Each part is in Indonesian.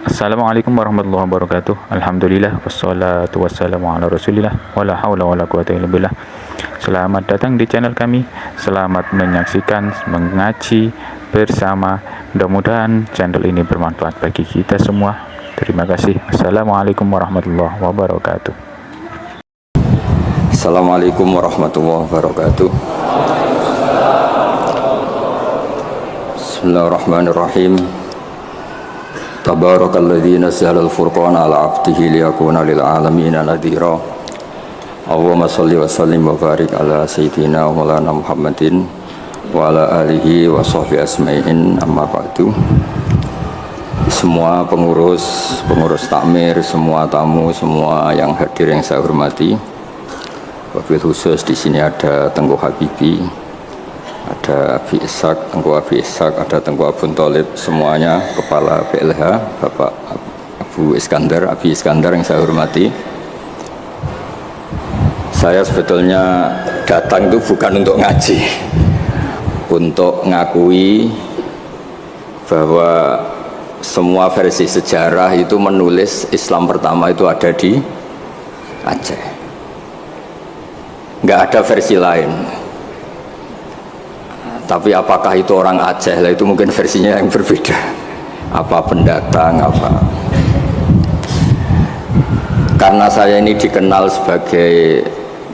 Assalamualaikum warahmatullahi wabarakatuh. Alhamdulillah wassalatu wassalamu ala Rasulillah wala haula wala quwata illa billah. Selamat datang di channel kami. Selamat menyaksikan mengaji bersama. Mudah-mudahan channel ini bermanfaat bagi kita semua. Terima kasih. Assalamualaikum warahmatullahi wabarakatuh. Assalamualaikum warahmatullahi wabarakatuh. Bismillahirrahmanirrahim. Tabarakalladzi nazzala al-furqana ala 'abdihi liyakuna lil 'alamina nadhira. Allahumma shalli wa sallim wa barik ala sayyidina wa maulana Muhammadin wa ala alihi wa sahbihi asma'in, amma ba'du. Semua pengurus takmir, semua tamu, semua yang hadir yang saya hormati. Wabil khusus di sini ada Tengku Habibi, ada Abi Ishak, Tengku Abi Ishak, ada Tengku Abun Tholib, semuanya kepala PLH, Bapak Abu Iskandar, Abi Iskandar yang saya hormati. Saya sebetulnya datang itu bukan untuk ngaji, untuk ngakui bahwa semua versi sejarah itu menulis Islam pertama itu ada di Aceh. Nggak ada versi lain. Tapi apakah itu orang Aceh lah, itu mungkin versinya yang berbeda. Apa pendatang, apa. Karena saya ini dikenal sebagai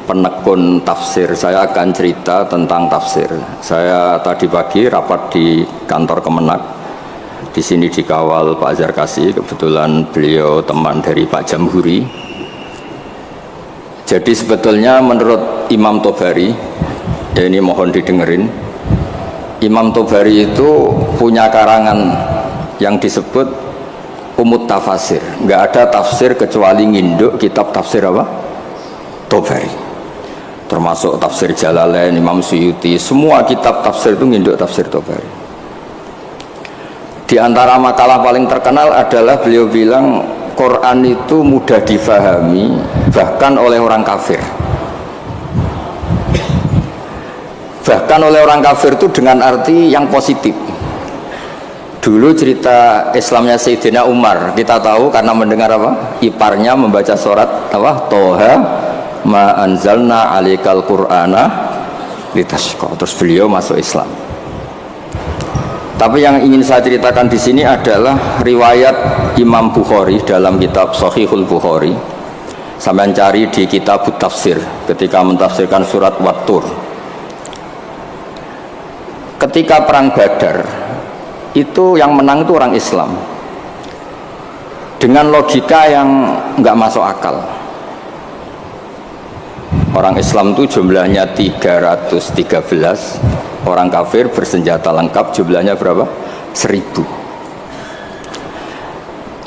penekun tafsir, saya akan cerita tentang tafsir. Saya tadi pagi rapat di kantor Kemenak. Di sini dikawal Pak Zarkasi, kebetulan beliau teman dari Pak Jamhuri. Jadi sebetulnya menurut Imam Tobari, ya ini mohon didengerin, Imam Tobari itu punya karangan yang disebut Umut Tafasir. Nggak ada tafsir kecuali nginduk kitab tafsir apa? Tobari. Termasuk tafsir Jalalain, Imam Suyuti, semua kitab tafsir itu nginduk tafsir Tobari. Di antara makalah paling terkenal adalah beliau bilang Quran itu mudah difahami bahkan oleh orang kafir. Bahkan oleh orang kafir itu dengan arti yang positif. Dulu cerita Islamnya Sayyidina Umar, kita tahu karena mendengar apa? Iparnya membaca surat apa? Toha ma anzalna alikal qur'ana litashqa. Terus beliau masuk Islam. Tapi yang ingin saya ceritakan di sini adalah riwayat Imam Bukhari dalam kitab Shahihul Bukhari. Sampai cari di kitab Tafsir ketika mentafsirkan surat Wat-Tur. Ketika perang Badar itu yang menang itu orang Islam dengan logika yang nggak masuk akal. Orang Islam itu jumlahnya 313, orang kafir bersenjata lengkap jumlahnya berapa? 1000.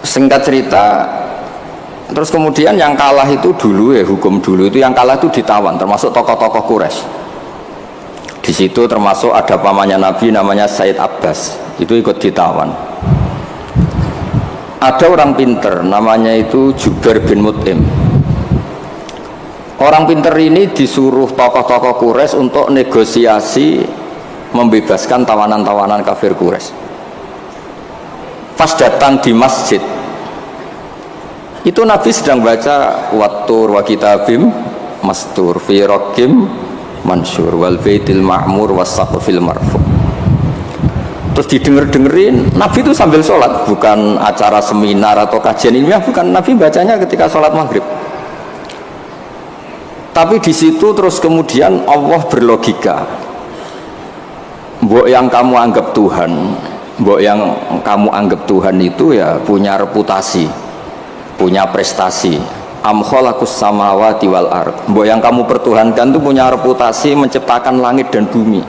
Singkat cerita, terus kemudian yang kalah itu dulu ya, hukum dulu itu yang kalah itu ditawan, termasuk tokoh-tokoh Quraisy. Di situ termasuk ada pamannya Nabi namanya Said Abbas, itu ikut ditawan. Ada orang pinter namanya itu Jubair bin Mut'im. Orang pinter ini disuruh tokoh-tokoh Quraisy untuk negosiasi membebaskan tawanan-tawanan kafir Quraisy. Pas datang di masjid, itu Nabi sedang baca Wat-Tur wa kitabim mastur fi raqim mansur wal baitil ma'mur was saqfil marfu. Terus didenger-dengerin, Nabi itu sambil sholat, bukan acara seminar atau kajian ilmiah, bukan. Nabi bacanya ketika sholat maghrib. Tapi di situ terus kemudian Allah berlogika. Mbok yang kamu anggap Tuhan, mbok yang kamu anggap Tuhan itu ya punya reputasi, punya prestasi. Am khalaqus samawati wal ard. Mbok yang kamu pertuhankan itu punya reputasi menciptakan langit dan bumi.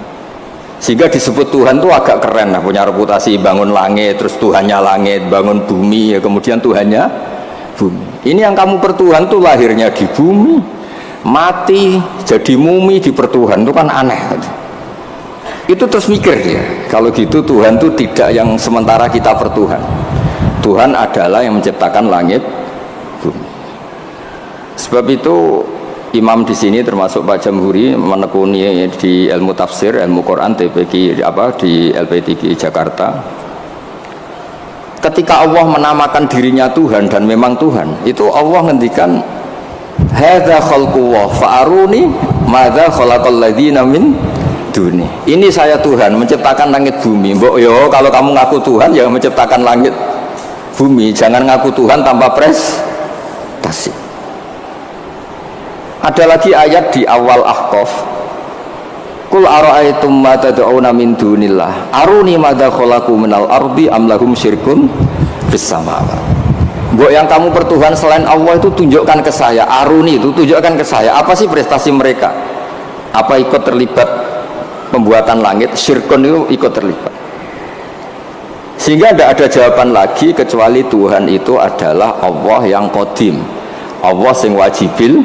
Sehingga disebut Tuhan itu agak keren lah, punya reputasi bangun langit, terus Tuhannya langit, bangun bumi, ya kemudian Tuhannya bumi. Ini yang kamu pertuhan itu lahirnya di bumi, mati jadi mumi di pertuhan, itu kan aneh. Itu terus mikir ya, kalau gitu Tuhan itu tidak yang sementara kita pertuhan. Tuhan adalah yang menciptakan langit, bumi. Sebab itu imam di sini termasuk Pak Jamhuri menekuni di ilmu tafsir, ilmu Quran TPQ di LP3 Jakarta. ketika Allah menamakan dirinya Tuhan dan memang Tuhan, itu Allah ngendikan hadza khalqullah fa'aruni madza khalaqal ladzina min duni. Ini saya Tuhan menciptakan langit bumi. Mbok yo kalau kamu ngaku Tuhan ya menciptakan langit bumi, jangan ngaku Tuhan tanpa prestasi. Ada lagi ayat di awal Ahqaf, Qul ara'aytum ma tad'una min dunillah aruni madza khalaqu minal ardi am lahum syirkun fis samawati. Mbok yang kamu pertuhan selain Allah itu tunjukkan ke saya, aruni itu tunjukkan ke saya apa sih prestasi mereka, apa ikut terlibat pembuatan langit, syirkun itu ikut terlibat. Sehingga tidak ada jawaban lagi kecuali Tuhan itu adalah Allah yang qadim, Allah sing wajibil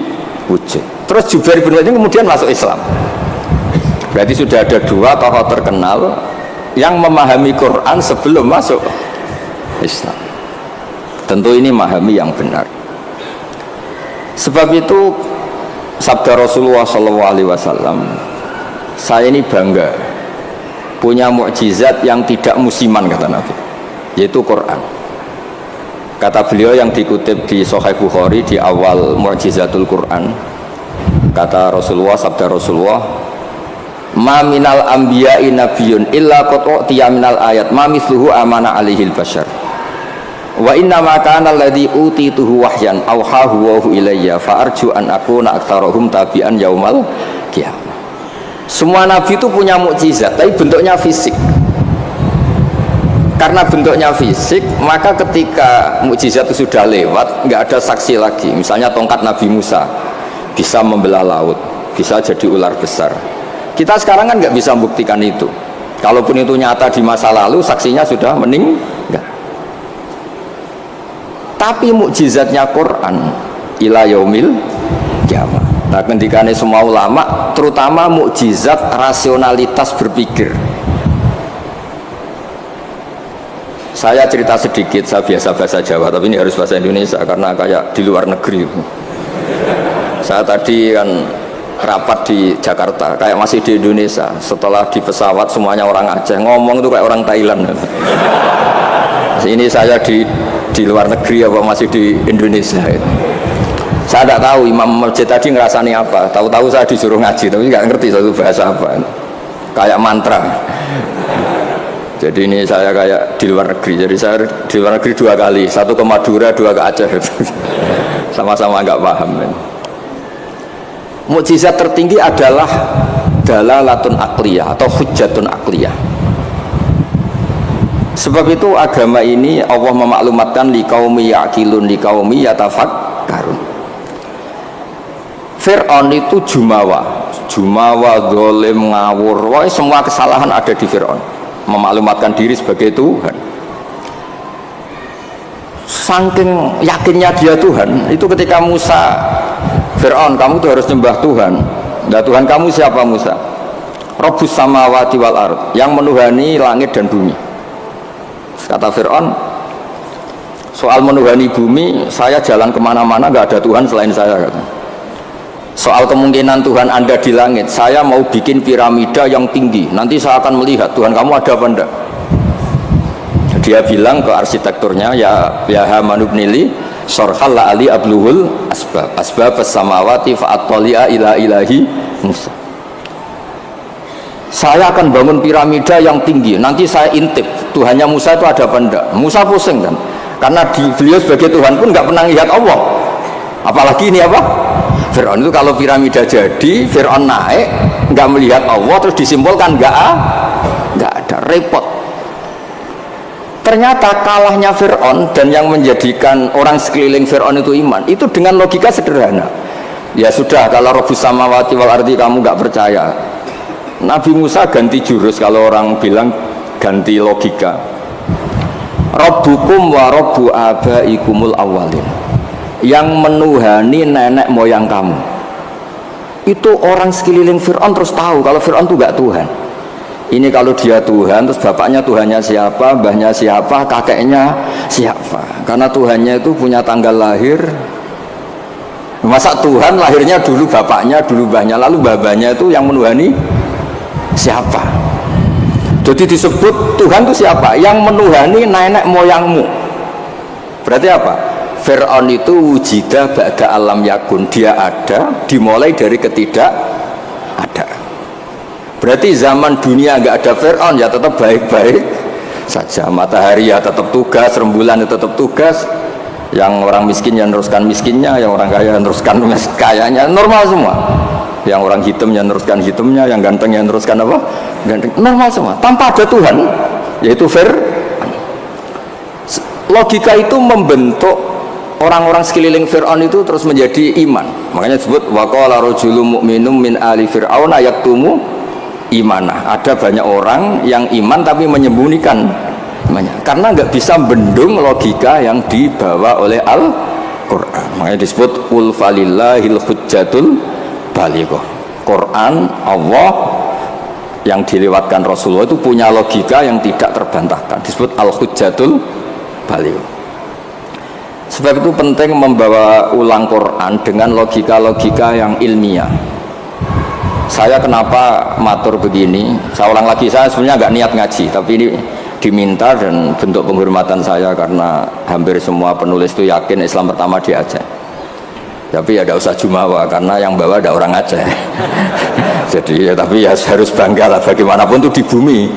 wujud. Terus Jubair bin Mut'im kemudian masuk Islam. Berarti sudah ada dua tokoh terkenal yang memahami Quran sebelum masuk Islam. Tentu ini memahami yang benar. Sebab itu sabda Rasulullah SAW, saya ini bangga punya mukjizat yang tidak musiman, kata Nabi, yaitu Quran. Kata beliau yang dikutip di Sahih Bukhari di awal mukjizatul Quran, kata Rasulullah, sabda Rasulullah, ma minal anbiya'i nabiyyun illa qad utiya minal ayat ma mithluhu amana alaihil bashar wa inna ma kana alladhi utituhu wahyan awhahu wa ilayya fa arju an akuna aktsarahum tabi'an yaumal qiyamah. Semua nabi itu punya mukjizat tapi bentuknya fisik. Karena bentuknya fisik, maka ketika mukjizat itu sudah lewat, nggak ada saksi lagi. Misalnya tongkat Nabi Musa bisa membelah laut, bisa jadi ular besar. Kita sekarang kan nggak bisa membuktikan itu. Kalaupun itu nyata di masa lalu, saksinya sudah meninggal. Tapi mukjizatnya Quran ila yaumil qiyamah. Nah, ketika semua ulama, terutama mukjizat rasionalitas berpikir. Saya cerita sedikit, saya biasa bahasa Jawa, tapi ini harus bahasa Indonesia karena kayak di luar negeri. Saya tadi kan rapat di Jakarta, kayak masih di Indonesia. Setelah di pesawat semuanya orang Aceh, ngomong itu kayak orang Thailand. Ini saya di luar negeri apa masih di Indonesia. Saya tidak tahu imam masjid tadi ngerasani apa. Tahu-tahu saya disuruh ngaji, tapi nggak ngerti satu bahasa apa. Kayak mantra. Jadi ini saya kayak di luar negeri. Jadi saya di luar negeri 2 kali, 1 ke Madura, 2 ke Aceh. Sama-sama nggak paham. Mukjizat tertinggi adalah dalalatun akliyah atau hujjatun akliyah. Sebab itu agama ini Allah memaklumatkan liqaumi yaqilun liqaumi yatafakkarun. Fir'aun itu jumawa, zalim, ngawur, wah semua kesalahan ada di Fir'aun. Memaklumatkan diri sebagai Tuhan. Saking yakinnya dia Tuhan, itu ketika Musa, Fir'aun, kamu tuh harus nyembah Tuhan. Nah, Tuhan kamu siapa Musa? Rabbus samawati wal ard, yang menuhani langit dan bumi. Kata Fir'aun, soal menuhani bumi, saya jalan kemana-mana gak ada Tuhan selain saya, kata. Soal kemungkinan Tuhan Anda di langit, saya mau bikin piramida yang tinggi, nanti saya akan melihat Tuhan kamu ada apa enggak. Dia bilang ke arsitekturnya, ya Haman ibnili sorhal la ali abluhul asbab as-samawati fa'attali'a ila ilahi Musa. Saya akan bangun piramida yang tinggi, nanti saya intip Tuhannya Musa itu ada apa enggak. Musa pusing kan, karena beliau sebagai Tuhan pun nggak pernah lihat Allah, apalagi ini apa Fir'aun. Itu kalau piramida jadi, Fir'aun naik nggak melihat Allah, terus disimpulkan nggak ada, repot. Ternyata kalahnya Fir'aun dan yang menjadikan orang sekeliling Fir'aun itu iman, itu dengan logika sederhana. Ya sudah, kalau Rabbus samawati wal ardi kamu nggak percaya, Nabi Musa ganti jurus. Kalau orang bilang ganti logika, Rabbukum wa Rabbu abaikumul awwalin, yang menuhani nenek moyang kamu. Itu orang sekeliling Fir'aun terus tahu kalau Fir'aun itu gak Tuhan. Ini kalau dia Tuhan, terus bapaknya Tuhannya siapa, mbahnya siapa, kakeknya siapa. Karena Tuhannya itu punya tanggal lahir. Masa Tuhan lahirnya dulu bapaknya, dulu mbahnya, lalu babanya itu yang menuhani siapa? Jadi disebut Tuhan itu siapa? Yang menuhani nenek moyangmu. Berarti apa? Fir'aun itu wujida ba'da alam yakun. Dia ada dimulai dari ketidak ada. Berarti zaman dunia nggak ada Fir'aun ya tetap baik-baik saja. Matahari ya tetap tugas, rembulan ya tetap tugas. Yang orang miskin ya meneruskan miskinnya, yang orang kaya meneruskan kayanya, normal semua. Yang orang hitam ya meneruskan hitamnya, yang ganteng ya meneruskan apa? Ganteng, normal semua. Tanpa ada Tuhan, yaitu logika itu membentuk orang-orang sekeliling Fir'aun itu terus menjadi iman. Makanya disebut waqala rajulun mu'minun min ali fir'auna yaktumu imanah. Ada banyak orang yang iman tapi menyembunyikan imannya karena nggak bisa bendung logika yang dibawa oleh Al-Quran. Makanya disebut qul falillahil hujjatul balighah. Quran Allah yang dilewatkan Rasulullah itu punya logika yang tidak terbantahkan, disebut al-hujjatul balighah. Sebab itu penting membawa ulang Quran dengan logika-logika yang ilmiah. Saya kenapa matur begini, saya ulang lagi, saya sebenarnya nggak niat ngaji, tapi ini diminta dan bentuk penghormatan saya karena hampir semua penulis itu yakin Islam pertama di Aceh. Tapi ya tidak usah jumawa karena yang bawa ada orang Aceh. Jadi ya, tapi ya harus bangga lah bagaimanapun itu di bumi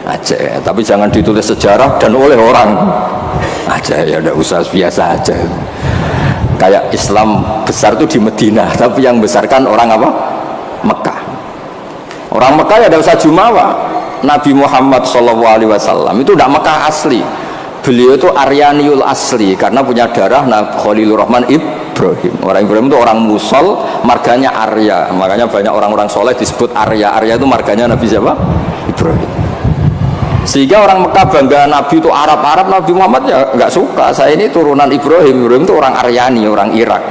Aceh. Tapi jangan ditulis sejarah dan oleh orang Aceh, ya tidak usah, biasa aja. Kayak Islam besar itu di Medina, tapi yang besarkan orang apa? Mekah. Orang Mekah ya tidak usah jumawa. Nabi Muhammad SAW itu tidak Mekah asli. Beliau itu Aryaniul asli karena punya darah Khalilur Rahman Ibrahim. Orang Ibrahim itu orang Musol, marganya Arya. Makanya banyak orang-orang soleh disebut Arya. Arya itu marganya Nabi siapa? Ibrahim. Sehingga orang Mekah bangga Nabi itu Arab-Arab, Nabi Muhammad ya nggak suka. Saya ini turunan Ibrahim. Ibrahim itu orang Aryani, orang Irak.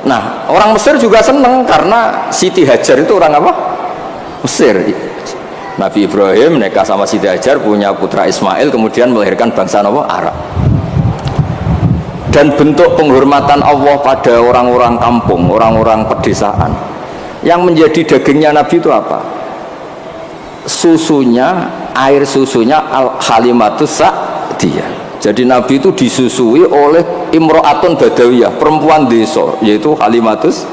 Nah, orang Mesir juga seneng karena Siti Hajar itu orang apa? Mesir. Nabi Ibrahim nikah sama Siti Hajar, punya putra Ismail, kemudian melahirkan bangsa Arab. Dan bentuk penghormatan Allah pada orang-orang kampung, orang-orang pedesaan, yang menjadi dagingnya Nabi itu apa? Susunya, air susunya al-halimatus sa'diyah. Jadi Nabi itu disusui oleh imro'atun badawiyah, perempuan desa, yaitu halimatus.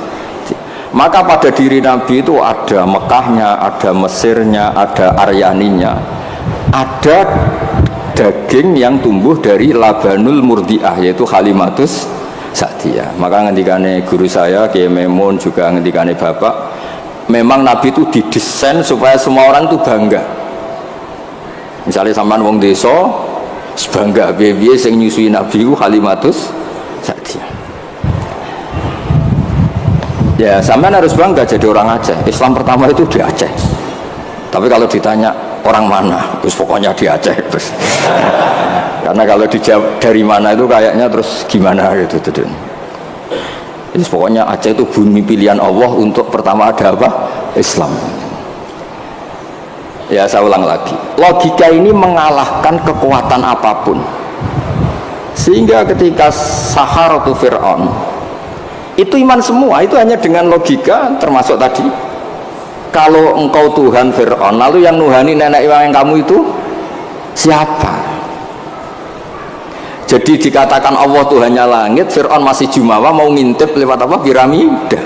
Maka pada diri Nabi itu ada Mekahnya, ada Mesirnya, ada Aryaninya, ada daging yang tumbuh dari labanul murdiah, yaitu halimatus sa'diyah. Maka ngendikane guru saya Kiai Memun, juga ngendikane bapak, memang Nabi itu didesain supaya semua orang itu bangga. Misalnya sampean wong desa bangga biye-biye sing nyusui Nabi ku halimatus sa'diyah. Ya, sampean harus bangga jadi orang Aceh. Islam pertama itu di Aceh. Tapi kalau ditanya orang mana, terus pokoknya di Aceh terus. Karena kalau dijawab dari mana itu kayaknya terus gimana gitu. Jadi pokoknya Aceh itu bumi pilihan Allah untuk pertama ada apa? Islam. Ya, saya ulang lagi. Logika ini mengalahkan kekuatan apapun. Sehingga ketika Saharatu Fir'aun itu iman semua, itu hanya dengan logika, termasuk tadi kalau engkau Tuhan Fir'aun, lalu yang nuhani nenek yang kamu itu siapa? Jadi dikatakan Allah Tuhannya langit, Fir'aun masih jumawa, mau ngintip lewat apa? Piramida.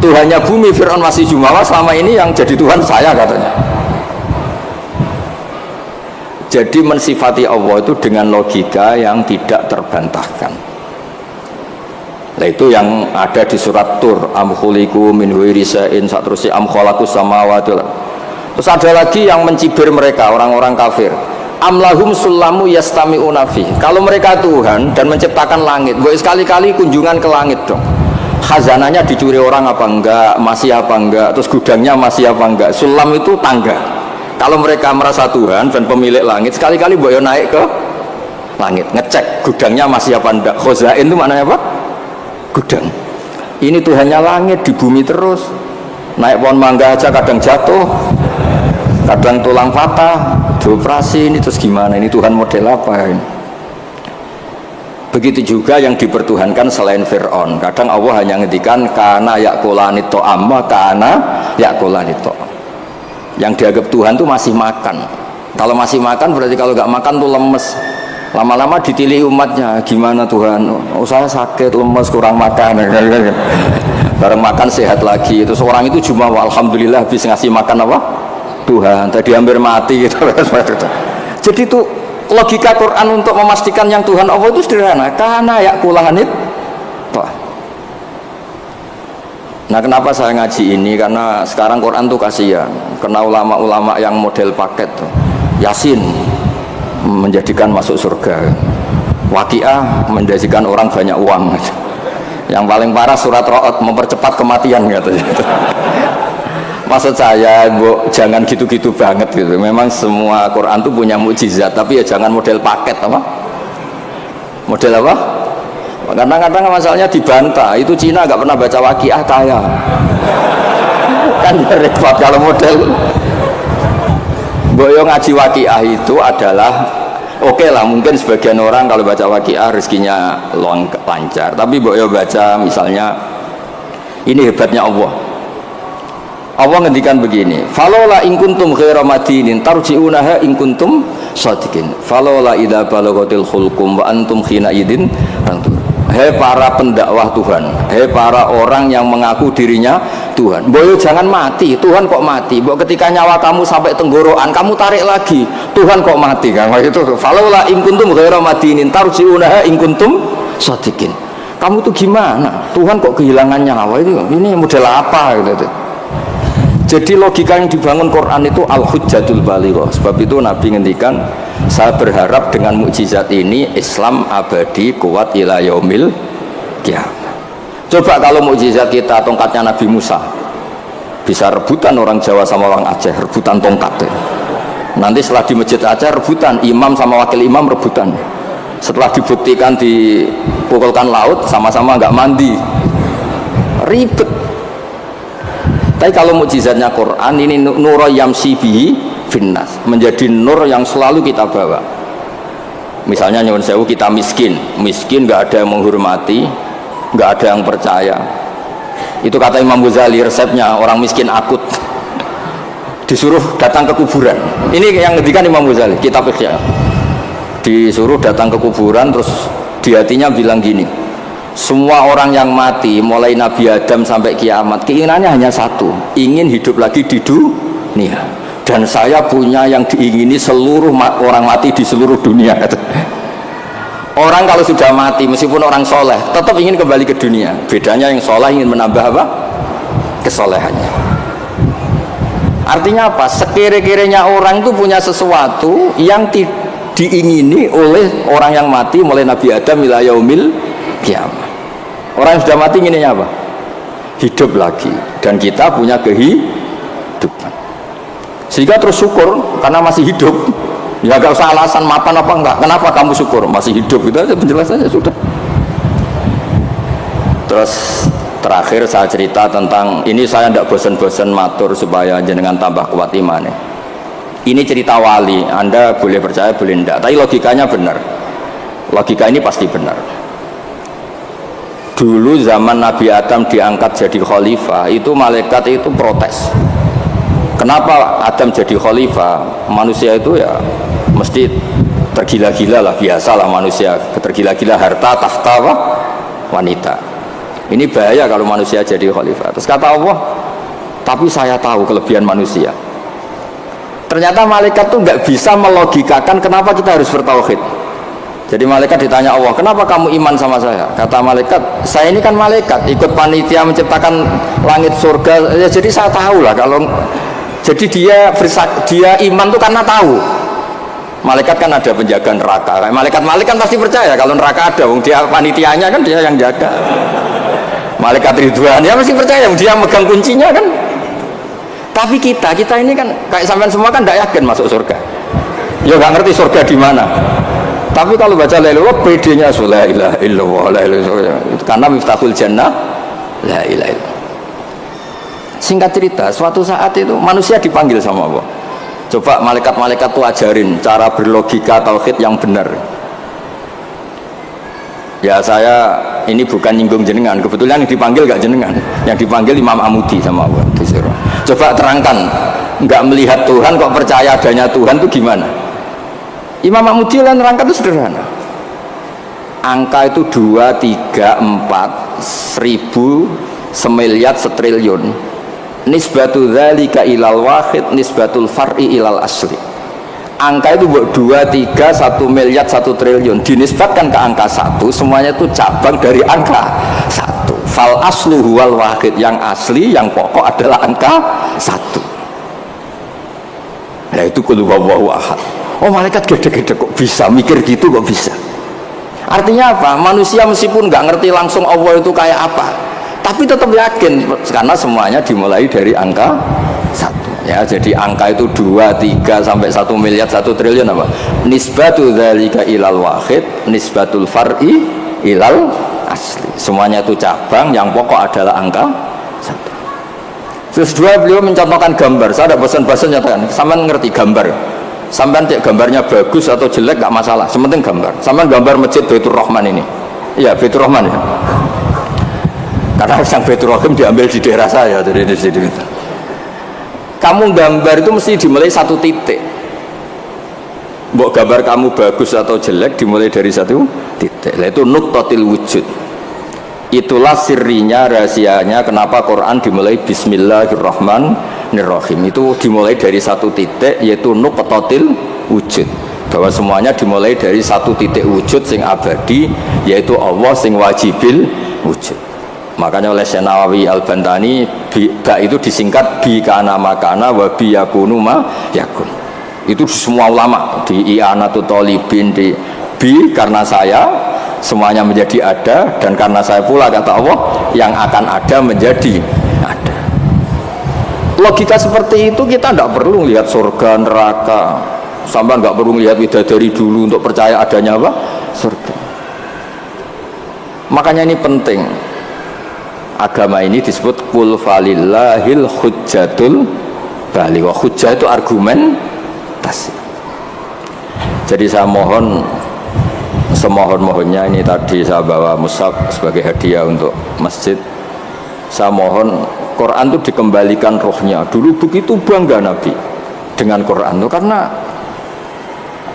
Tuhannya bumi, Fir'aun masih jumawa, selama ini yang jadi Tuhan saya katanya. Jadi mensifati Allah itu dengan logika yang tidak terbantahkan. Nah, itu yang ada di surat Tur, am khuliqu min ghairi shay'in, saterusé am khalaqus samawati. Terus ada lagi yang mencibir mereka, orang-orang kafir. Am lahum sulamu yastami'una fi. Kalau mereka Tuhan dan menciptakan langit, boleh sekali-kali kunjungan ke langit dong. Khazanahnya dicuri orang apa enggak, masih apa enggak, terus gudangnya masih apa enggak. Sulam itu tangga. Kalau mereka merasa Tuhan dan pemilik langit, sekali-kali boleh naik ke langit, ngecek gudangnya masih apa enggak. Khazain itu maknanya apa? Gudang. Ini Tuhannya langit, di bumi terus. Naik pohon mangga aja kadang jatuh, kadang tulang patah, dioperasi. Ini terus gimana? Ini Tuhan model apa ini? Begitu juga yang dipertuhankan selain Fir'aun. Kadang Allah hanya ngendikan kana yakulani to'am, kana yakulani to'am. Yang dianggap Tuhan tuh masih makan. Kalau masih makan berarti kalau nggak makan tuh lemes. Lama-lama ditilih umatnya, gimana Tuhan? Oh saya sakit, lemes, kurang makan. Bareng makan sehat lagi. Terus orang itu cuma alhamdulillah habis ngasih makan apa? Tuhan. Tadi hampir mati gitu. Jadi itu logika Quran untuk memastikan yang Tuhan Allah itu sederhana. Karena ya kulangan itu. Nah kenapa saya ngaji ini? Karena sekarang Quran tuh kasihan. Karena ulama-ulama yang model paket tuh. Yasin menjadikan masuk surga, Waqiah menjadikan orang banyak uang. Yang paling parah surat Ra'd mempercepat kematian katanya. Maksud saya, Bu, jangan gitu-gitu banget gitu. Memang semua Quran tuh punya mukjizat, tapi ya jangan model paket apa? Model apa? Kadang-kadang masalahnya dibantah. Itu Cina nggak pernah baca Waqiah kaya. Kan repot kalau model. Boyo ngaji Waqiah itu adalah oke lah, mungkin sebagian orang kalau baca Waqiah rezekinya lancar, tapi boyo baca misalnya ini hebatnya Allah. Allah ngendikan begini, falola in kuntum ghaira madinin tarji'unaha in kuntum shadiqin, falola idza balaghatil khulqum wa antum khina idin. Hei para pendakwah Tuhan, hei para orang yang mengaku dirinya Tuhan, boyo jangan mati. Tuhan kok mati? Boyo ketika nyawa kamu sampai tenggorokan, kamu tarik lagi, Tuhan kok mati? Kan itu. Falaula in kuntum ghaira madinin tarji'unaha in kuntum shadiqin. Kamu tuh gimana? Tuhan kok kehilangan nyawa itu? Ini model apa gitu. Jadi logika yang dibangun Quran itu al-hujjatul balighah. Sebab itu Nabi ngendikan, saya berharap dengan mukjizat ini Islam abadi kuat ila yaumil qiyamah. Coba kalau mukjizat kita tongkatnya Nabi Musa, bisa rebutan orang Jawa sama orang Aceh, rebutan tongkat. Nanti setelah di masjid Aceh rebutan, imam sama wakil imam rebutan. Setelah dibuktikan dipukulkan laut, sama-sama nggak mandi, ribet. Tapi kalau mukjizatnya Quran ini nur yamsi bihi finnas, menjadi nur yang selalu kita bawa. Misalnya nyuwun sewu kita miskin nggak ada yang menghormati, nggak ada yang percaya. Itu kata Imam Ghazali, resepnya orang miskin akut disuruh datang ke kuburan. Ini yang ngendikan Imam Ghazali, kitab Ihya. Disuruh datang ke kuburan, terus di hatinya bilang gini, semua orang yang mati mulai Nabi Adam sampai kiamat keinginannya hanya satu, ingin hidup lagi di dunia. Dan saya punya yang diingini seluruh orang mati di seluruh dunia. Orang kalau sudah mati meskipun orang soleh tetap ingin kembali ke dunia. Bedanya yang soleh ingin menambah apa? Kesolehannya. Artinya apa? Sekira-kiranya orang itu punya sesuatu yang diingini oleh orang yang mati mulai Nabi Adam ila yaumil qiyamah. Orang yang sudah mati inginnya apa? Hidup lagi. Dan kita punya kehidupan. Sehingga terus syukur karena masih hidup. Ya gak usah alasan mapan apa enggak. Kenapa kamu syukur? Masih hidup. Itu aja penjelasannya sudah. Terus terakhir saya cerita tentang ini, saya tidak bosan-bosan matur supaya jenengan tambah kuat imannya. Ini cerita wali, Anda boleh percaya boleh enggak, tapi logikanya benar. Logika ini pasti benar. Dulu zaman Nabi Adam diangkat jadi khalifah, itu malaikat itu protes. Kenapa Adam jadi khalifah? Manusia itu ya mesti tergila-gila lah, biasalah manusia tergila-gila harta, tahta, wanita. Ini bahaya kalau manusia jadi khalifah. Terus kata Allah, tapi saya tahu kelebihan manusia. Ternyata malaikat tuh nggak bisa melogikakan kenapa kita harus bertauhid. Jadi malaikat ditanya Allah, kenapa kamu iman sama saya? Kata malaikat, saya ini kan malaikat, ikut panitia menciptakan langit surga. Ya, jadi saya tahu lah kalau. Jadi dia iman tuh karena tahu. Malaikat kan ada penjaga neraka. Malaikat pasti percaya kalau neraka ada. Wong dia panitianya kan dia yang jaga. Malaikat Ridwan ya mesti percaya, dia megang kuncinya kan. Tapi kita ini kan kayak sampean semua kan tidak yakin masuk surga. Ya nggak ngerti surga di mana. Tapi kalau baca la ilaha illallah, PD-nya la ilaha illallah, la ilaha illallah. Karena miftahul jannah la ilaha illallah. Singkat cerita, suatu saat itu manusia dipanggil sama Allah. Coba malaikat-malaikat tuh ajarin cara berlogika tauhid yang benar. Ya saya ini bukan nyinggung jenengan, kebetulan yang dipanggil gak jenengan, yang dipanggil Imam Amudi sama Allah disuruh. Coba terangkan nggak melihat Tuhan kok percaya adanya Tuhan itu gimana? Imam Mahmudi yang nerangkan itu sederhana. Angka itu 2, 3, 4, 1000, semiliar, setriliun. Nisbatu dzalika ilal wahid, nisbatul far'i ilal asli. Angka itu buat 2, 3, 1 miliar, 1 triliun dinisbatkan ke angka 1, semuanya itu cabang dari angka 1. Fal aslu huwal wahid, yang asli, yang pokok adalah angka 1. Nah itu qul huwallahu ahad. Oh malaikat gede-gede kok bisa mikir gitu, kok bisa. Artinya apa? Manusia meskipun nggak ngerti langsung Allah itu kayak apa, tapi tetap yakin karena semuanya dimulai dari angka 1. Ya, jadi angka itu 2, 3 sampai 1 miliar, 1 triliun apa? Nisbatu dzalika ilal wahid, nisbatul far'i ilal asli. Semuanya itu cabang, yang pokok adalah angka 1. Terus dua, beliau mencontohkan gambar. Saya ada bosan-bosan nyatakan, sampean ngerti gambar. Sampean cek gambarnya bagus atau jelek gak masalah, sementing gambar. Sampean gambar masjid Baitur Rahman ini, iya Baitur Rahman ya. Karena yang Baitur Rahim diambil di daerah saya dari sini. Kamu gambar itu mesti dimulai 1 titik. Mbok gambar kamu bagus atau jelek dimulai dari 1 titik. Itu nuqtatil wujud. Itulah sirrinya, rahasianya kenapa Quran dimulai Bismillahirrahmanirrahim. Itu dimulai dari 1 titik, yaitu nuqtatil wujud, bahwa semuanya dimulai dari 1 titik wujud sing abadi, yaitu Allah sing wajibil wujud. Makanya oleh Syekh Nawawi Al-Bantani ba itu disingkat bi kana makana wa bi yakunu ma yakun. Itu semua ulama di I'anatul Talibin, di bi karena saya semuanya menjadi ada, dan karena saya pula kata Allah yang akan ada menjadi ada. Logika seperti itu kita tidak perlu lihat surga neraka, sampai nggak perlu lihat bidadari dulu untuk percaya adanya apa? Surga. Makanya ini penting. Agama ini disebut qul falillahil hujjatul baligh. Hujjah itu argumentasi. Jadi saya mohon semohon-mohonnya, ini tadi saya bawa mushaf sebagai hadiah untuk masjid. Saya mohon Quran itu dikembalikan rohnya. Dulu begitu bangga Nabi dengan Quran itu karena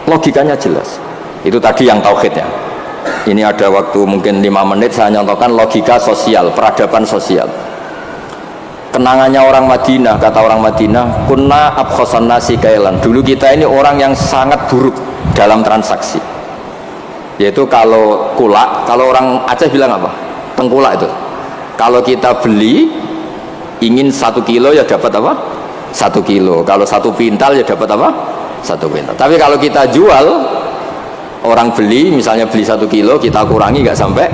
logikanya jelas. Itu tadi yang tauhidnya. Ini ada waktu mungkin 5 menit saya nyontohkan logika sosial, peradaban sosial. Kenangannya orang Madinah, kata orang Madinah, kunna abkhosan nasi kailan. Dulu kita ini orang yang sangat buruk dalam transaksi. Yaitu kalau kulak, kalau orang Aceh bilang apa? Tengkulak itu. Kalau kita beli ingin 1 kilo ya dapat apa? 1 kilo. Kalau 1 pintal ya dapat apa? 1 pintal. Tapi kalau kita jual, orang beli misalnya beli 1 kilo, kita kurangi nggak sampai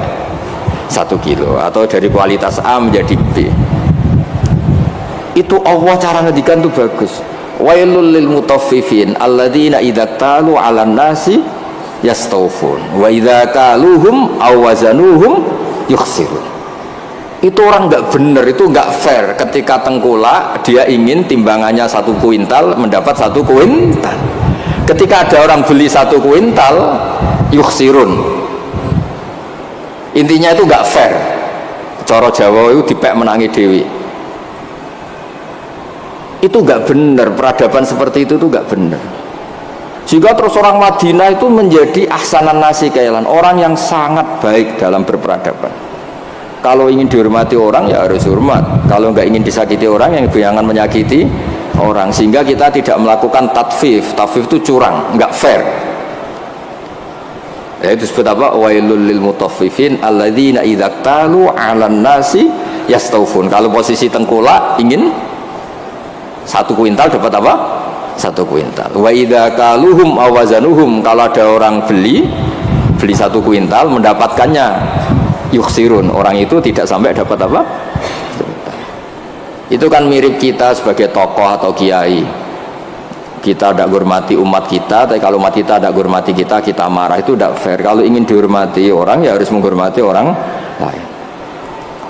1 kilo, atau dari kualitas A menjadi B. Itu Allah cara ngedikan itu bagus. Wailul lil mutaffifin alladzina idza talu 'alan nasi yastawfun wa idza kaluhum aw wazanuhum yukhsirun. Itu orang nggak benar, itu nggak fair. Ketika tengkulak dia ingin timbangannya 1 kuintal mendapat 1 kuintal. Ketika ada orang beli 1 kuintal yukhsirun, intinya itu nggak fair. Cara Jawa itu dipek menangi dewi. Itu nggak benar, peradaban seperti itu tuh nggak benar. Jika terus orang Madinah itu menjadi ahsanan nasi kailan, orang yang sangat baik dalam berperadaban. Kalau ingin dihormati orang ya harus hormat. Kalau nggak ingin disakiti orang, yang jangan menyakiti orang. Sehingga kita tidak melakukan tatfif. Tatfif itu curang, nggak fair. Ya, itu disebut apa? Wailul lil mutaffifin alladzina idza talu 'alan nasi yastawfun. Kalau posisi tengkulak ingin 1 kuintal dapat apa? 1 kuintal. Wa idza kaluhum aw wazanuhum, kalau ada orang beli 1 kuintal mendapatkannya yukhsirun, orang itu tidak sampai dapat apa? Itu kan mirip kita sebagai tokoh atau kiai. Kita tidak hormati umat kita, tapi kalau umat kita tidak hormati kita, kita marah, itu tidak fair. Kalau ingin dihormati orang ya harus menghormati orang lain.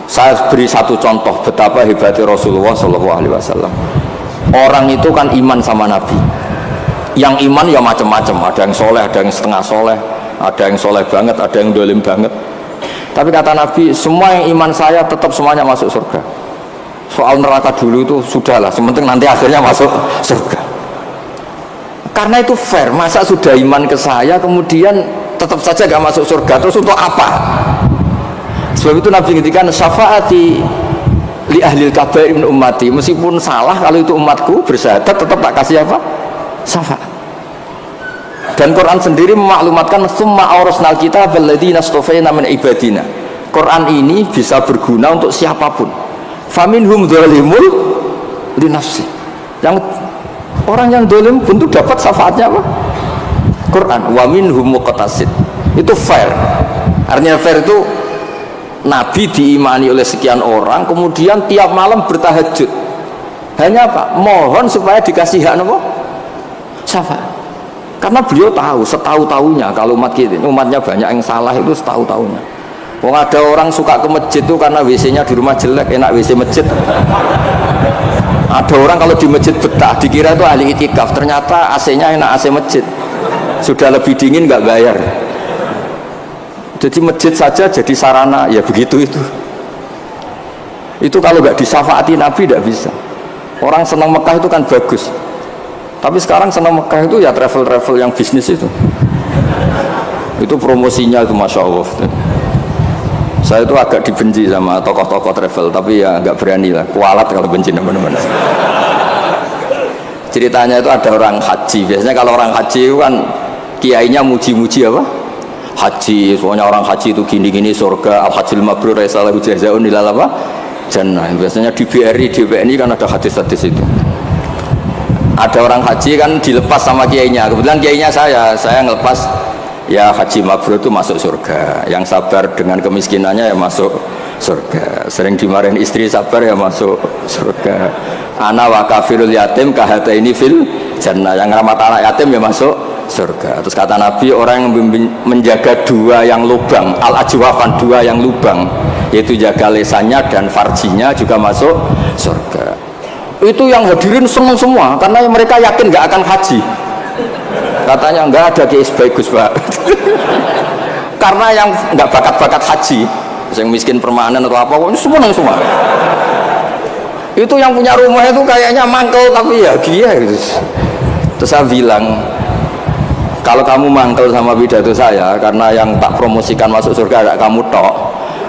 Saya beri 1 contoh betapa hebatnya Rasulullah SAW. Orang itu kan iman sama Nabi. Yang iman ya macam-macam, ada yang soleh, ada yang setengah soleh, ada yang soleh banget, ada yang dolim banget. Tapi kata Nabi, semua yang iman saya tetap semuanya masuk surga. soal neraka dulu itu sudahlah, sementing nanti akhirnya masuk surga. Karena itu fair. Masa sudah iman ke saya kemudian tetap saja gak masuk surga, terus untuk apa? Sebab itu Nabi ngendikan syafaati li ahlil kabair min ummati, meskipun salah kalau itu umatku bersyahadat tetap tak kasih apa? Syafaat. Dan Quran sendiri memaklumatkan summa awrasnal kitab alladziina astafaina min ibadina. Quran ini bisa berguna untuk siapapun. Faminhum dzalimun li nafsi. Yang orang yang zalim pun itu dapat syafaatnya apa? Quran. Wa minhum muqtasid. Itu fair. Artinya fair itu Nabi diimani oleh sekian orang, kemudian tiap malam bertahajud. Hanya apa? Mohon supaya dikasih hak apa? Syafaat. Karena beliau tahu, setahu-tahunya kalau umatnya banyak yang salah itu setahu-tahunya. Wong ada orang suka ke masjid itu karena WC-nya di rumah jelek, enak WC masjid. Ada orang kalau di masjid betah, dikira itu ahli itikaf, ternyata AC-nya enak AC masjid. Sudah lebih dingin nggak bayar. Jadi masjid saja jadi sarana, ya begitu itu. Itu kalau nggak disyafaati Nabi tidak bisa. Orang senang Mekah itu kan bagus. Tapi sekarang senang Mekah itu ya travel-travel yang bisnis itu promosinya itu Masya Allah. Saya itu agak dibenci sama tokoh-tokoh travel, tapi ya nggak berani lah, kualat kalau benci teman-teman. Ceritanya itu ada orang haji. Biasanya kalau orang haji itu kan kiainya muji-muji apa? Haji, soalnya orang haji itu gini-gini surga, al-hajjul mabrur raisalahu jazaa'un ilal apa? Jannah. Biasanya di BRI, di BNI kan ada hadis-hadis itu. Ada orang haji kan dilepas sama kiainya. Kebetulan kiainya saya ngelepas ya haji mabrur itu masuk surga. Yang sabar dengan kemiskinannya ya masuk surga. Sering dimarahin istri sabar ya masuk surga. Ana wa kafirul yatim kahataini fil jannah. Yang ramah anak yatim ya masuk surga. Terus kata Nabi, orang yang menjaga dua yang lubang, al-ajwafan, dua yang lubang, yaitu jaga lesannya dan farjinya juga masuk surga. Itu yang hadirin senang semua karena mereka yakin nggak akan haji. Katanya nggak ada kiai bagus Pak. Karena yang nggak bakat-bakat haji, yang miskin permanen atau apa, ini senang semua. Itu yang punya rumah itu kayaknya mangkel tapi ya dia gitu. Terus saya bilang, kalau kamu mangkel sama pidato saya karena yang tak promosikan masuk surga ada kamu tok,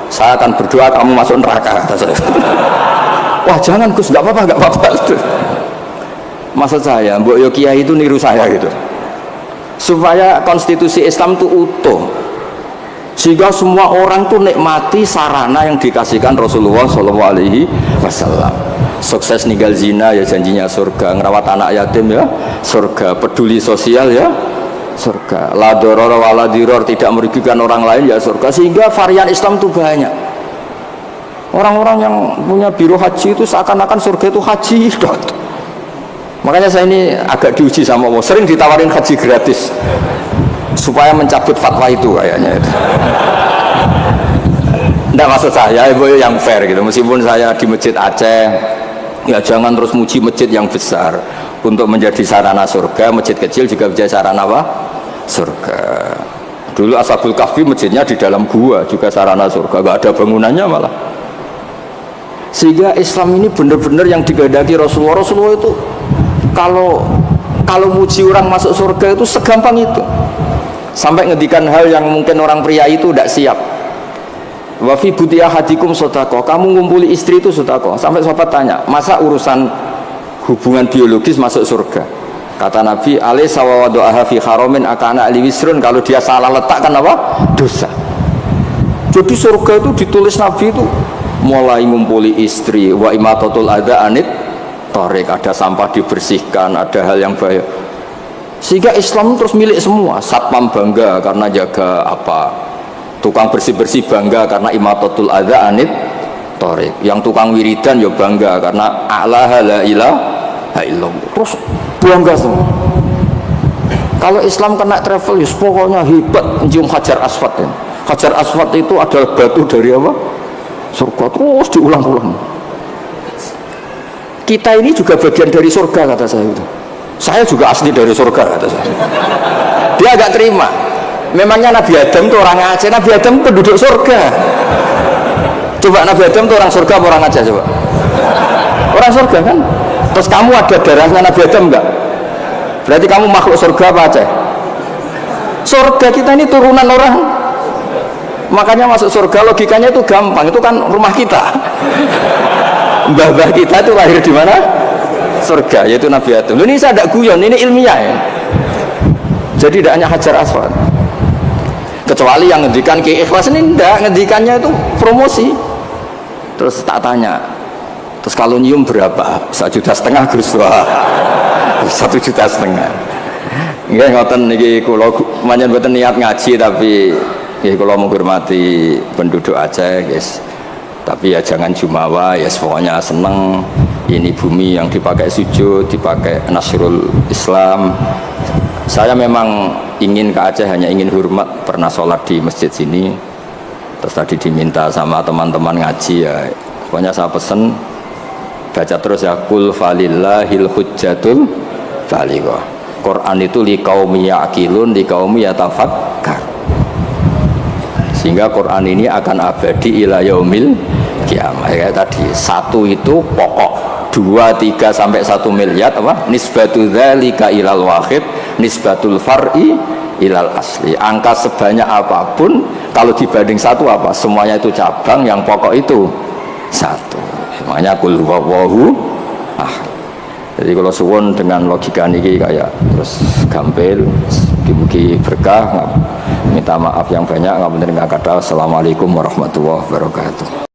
saya akan berdoa kamu masuk neraka, kata saya. Wah jangan Gus, nggak apa-apa. Maksud saya, Mbok Yo Kiai itu niru saya gitu, supaya konstitusi Islam itu utuh, sehingga semua orang tuh nikmati sarana yang dikasihkan Rasulullah SAW. Sukses ninggal zina ya janjinya surga, ngerawat anak yatim ya surga, peduli sosial ya surga, la doror wala diror, tidak merugikan orang lain ya surga. Sehingga varian Islam itu banyak. Orang-orang yang punya biro haji itu seakan-akan surga itu haji. Makanya saya ini agak diuji sama Allah, sering ditawarin haji gratis supaya mencabut fatwa itu kayaknya itu. Nggak, maksud saya yang fair gitu. Meskipun saya di masjid Aceh, ya jangan terus muji masjid yang besar untuk menjadi sarana surga. Masjid kecil juga menjadi sarana apa? Surga. Dulu Ashabul Kahfi masjidnya di dalam gua juga sarana surga, nggak ada bangunannya malah. Sehingga Islam ini benar-benar yang dikehendaki Rasulullah. Rasulullah itu kalau muji orang masuk surga itu segampang itu. Sampai ngedikan hal yang mungkin orang pria itu tidak siap. Wa fi buti ahadikum sedekah. Kamu ngumpuli istri itu sedekah. Sampai sahabat tanya, masa urusan hubungan biologis masuk surga? Kata Nabi, alaysa wa wada'aha fi haramin akana ali wisrun. Kalau dia salah letakkan apa? Dosa. Jadi surga itu ditulis Nabi itu mulai ngumpuli istri, wa imatatul adza anit thariq, ada sampah dibersihkan, ada hal yang bahaya. Sehingga Islam terus milik semua. Satpam bangga karena jaga apa, tukang bersih-bersih bangga karena imatatul adza anit thariq, yang tukang wiridan ya bangga karena a'laha la ilaha illallah. Terus bangga semua. Kalau Islam kena travel ya pokoknya hebat, mencium hajar aswad ya. Hajar aswad itu adalah batu dari apa? Surga, terus diulang-ulang. Kita ini juga bagian dari surga, kata saya itu. Saya juga asli dari surga, kata saya. Dia agak terima. Memangnya Nabi Adam itu orang Aceh, Nabi Adam penduduk surga. Coba Nabi Adam itu orang surga apa orang aja coba? Orang surga kan? Terus kamu ada darahnya Nabi Adam enggak? Berarti kamu makhluk surga apa aja? Surga kita ini turunan orang. Makanya masuk surga logikanya itu gampang, itu kan rumah kita. Mbah-mbah kita itu lahir di mana? Surga, yaitu Nabi Adam. Ini saya tidak guyon, ini ilmiah ya. Jadi tidak hanya hajar aswad. Kecuali yang ngendikan Ki Ikhlas ini tidak, ngendikannya itu promosi. Terus tak tanya, terus kalau nyium berapa? 1,5 juta Gus. 1,5 juta. Nggih ngoten niki kula manjen mboten niat ngaji tapi nggih kula menghormati penduduk Aceh, guys. Tapi ya jangan jumawa, ya pokoknya seneng ini bumi yang dipakai sujud, dipakai nasrul Islam. Saya memang ingin ke Aceh, hanya ingin hormat, pernah sholat di masjid sini. Terus tadi diminta sama teman-teman ngaji ya, pokoknya saya pesen baca terus ya, kul falillahil hujjatul balighah. Quran itu liqaumi yaqilun, liqaumi yatafakkar. Sehingga Quran ini akan abadi ila yaumil kiamah. Ya tadi, satu itu pokok, 2, 3 sampai 1 miliar apa? Nisbatu dzalika ilal wahid, nisbatul far'i ilal asli. Angka sebanyak apapun kalau dibanding satu apa? Semuanya itu cabang, yang pokok itu satu. Makanya kul huwallahu ahad. Jadi kalau suwun dengan logika niki kayak terus gampil, mugi-mugi berkah. Minta maaf yang banyak, nggak bener nggak kata. Assalamualaikum warahmatullahi wabarakatuh.